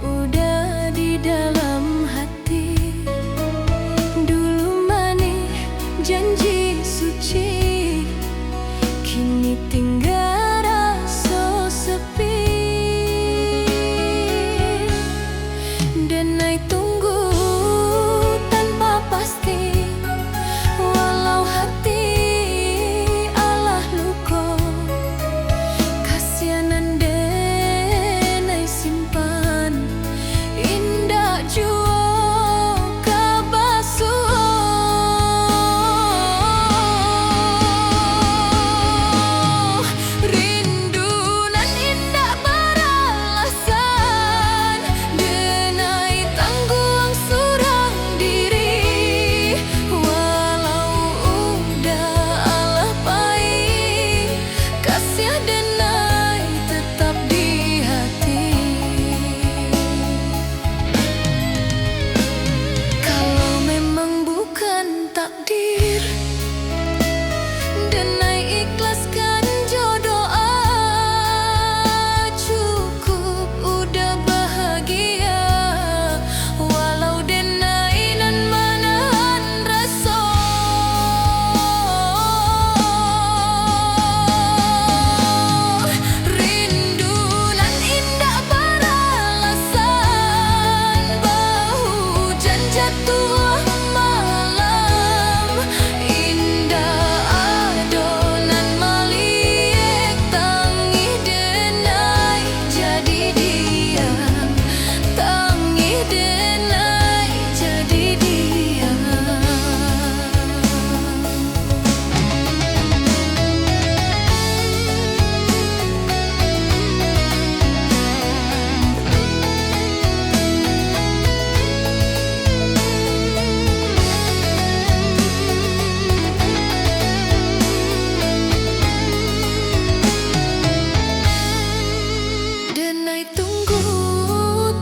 udah di dalam hati. Dulu manis janji suci, kini tinggal rasa sepi. Denai tunggu tanpa pasti, walau hati alah luka. Kasianan denai simpan, indah jua kabasuh. Rindu nan indah beralasan, denai tangguh surang diri. Walau udah alah pahit, kasih denai tetap di hati. Kalau memang bukan takdir, denai ikhlaskan jodoh. Cukup udah bahagia, walau denai nan menahan rasa. Rindu nan indah beralasan, hujan jatuh malam, indah adonan meliek tangi denai jadi diam, tangi denai jadi diam. Denai tunggu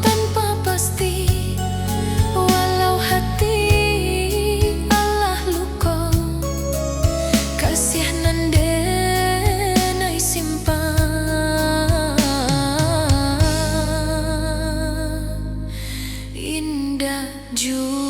tanpa pasti, walau hati alah luka. Kasih nan denai simpan, indah jua